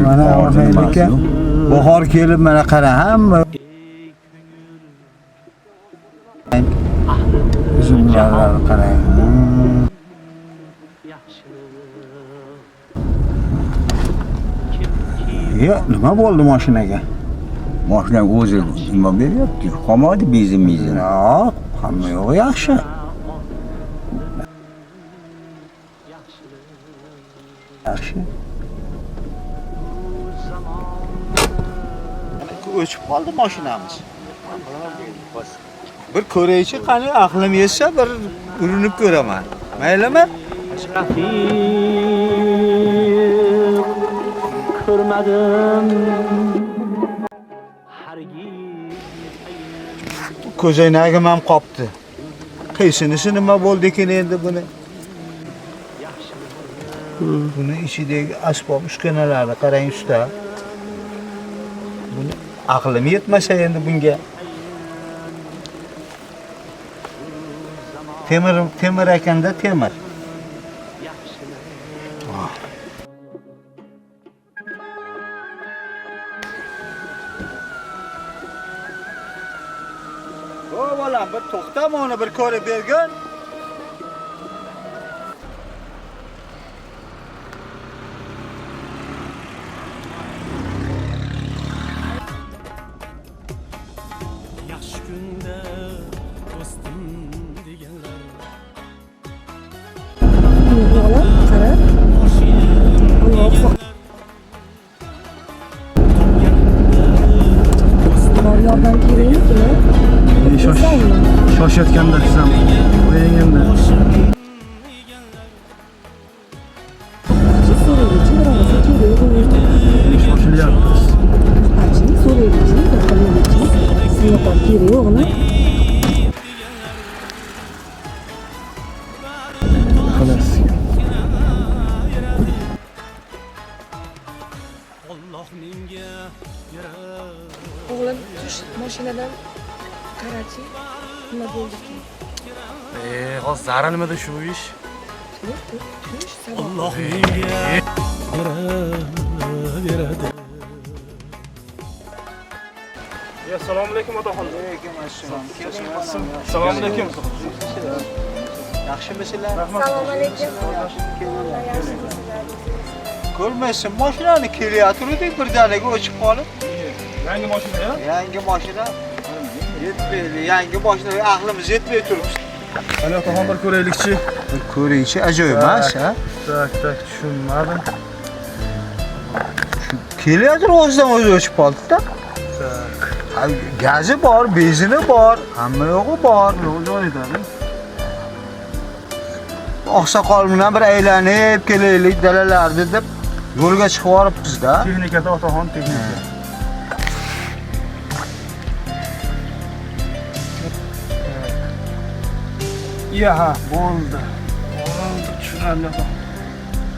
Mana orqaga bahor kelib mana qara hamma uzumlarni qarang. Ya, nima bo'ldi mashinaga? Mashina o'zi nima beryapti? Qolmadi benzin. Yo'q, hamma yo'q yaxshi. Yaxshi. O'chib qoldi mashinamiz. Bir ko'raychi qani aqlim yetsa bir urinib ko'raman. Maylimi? Ko'rmadim. Ko'zoynagim ham qopti. Qaysinisi nima bo'ldi ekan endi buni? Buni ichidagi asbob uskunalarni qarang usta. Buni aqlim yetmasa endi bunga. Temir ekanda temir. O bolam bir to'xtam onu bir ko'rib bergin. Yaxshi kunda do'stim deganlar. Yo'qlar, qara. Yordam kerakmi? Shoshayotganda desam, qo'ying endi. Shoshilyapmiz. Xolos. Alloh menga yaratdi. O'g'lim tush mashinadan qarachi. Nima bo'ldi ki? Hozir zara nimada shu ish? Tush sabab. Alloh menga yaratdi. Assalomu alaykum otaxon. Alaykum assalom. Assalomu alaykum. Yaxshimisizlar? Assalomu alaykum. Ko'rmaysan, mashinani kelyapti-ku birdaniga o'chib qolib. Yangi mashina ya? Yangi mashina. Yetmaydi, yangi mashina aqlimiz yetmay turibdi. Qani otaxon bir ko'raylikchi. Bir ko'ringchi, ajoyib emas, ha? Tak, tushunmadim. Kelyapti, o'zidan o'zi o'chib qoldi-da. Tak. Gazi bor, benzini bor, hamma yo'g'i bor. Joyida-mi? Oqsoqol bilan bir aylanib kelaylik dalalarni deb yo'lga chiqib yoribmiz-da. Texnikada otaxon texnika. Ya, bo'ldi. Tushunarli otaxon.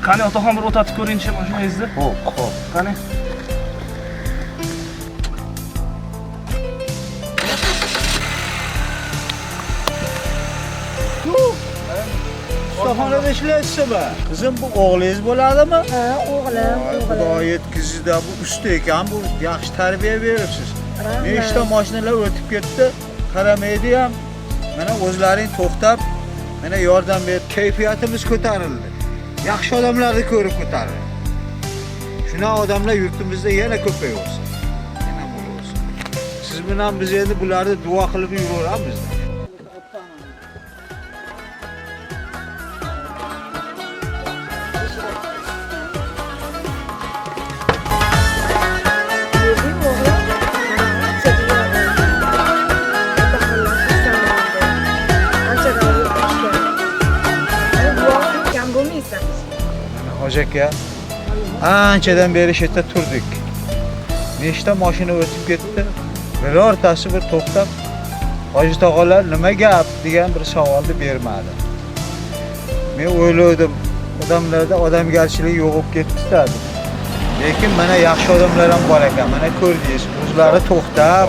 Qani otaxon bir o'tatib ko'ringchi mashinangizni. Xo'p. Qani. Ustaxonada ishlaysizmi? Qizim, bu o'g'lingiz bo'ladimi? Ha, o'g'lim. Xudo yetkizdi, bu usta ekan, bu yaxshi tarbiya beribsiz. Nechta mashinalar o'tib ketdi, qaramaydi ham. Mana o'zlaring to'xtab, mana yordam berib, kayfiyatimiz ko'tarildi. Yaxshi odamlarni ko'rib ko'tarildi. Shuna odamlar yurtimizda yana ko'payaversin. Yana bo'lsin. Siz bilan biz endi bularni duo qilib yuraveramiz. Hoca aka, anchadan beri shu yerda turdik. Nechta mashina o'tib ketdi. Birortasi bir to'xtab, "Hoji tog'alar nima gap?" degan bir savolni bermadi. Men o'yladim, odamlarda odamgarchilik yo'q bo'lib ketdi-da. Lekin mana yaxshi odamlar ham bor ekan. Mana ko'rdingiz, o'zlari to'xtab,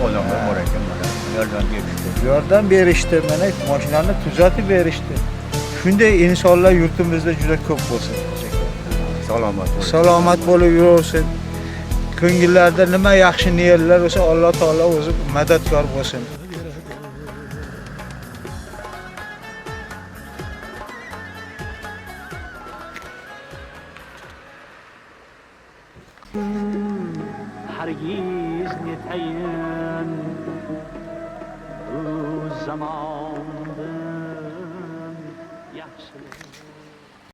odamlar bor ekan mana. yordam berishdi, mana mashinani tuzatib berishdi. Shunday insonlar yurtimizda juda ko'p bo'lsin. Salomat bo'ling. Salomat bo'lib yursin. Ko'ngillarda nima yaxshi niyatlar bo'lsa, Alloh taolo o'zi madadkor bo'lsin. hargiz netayin u zamon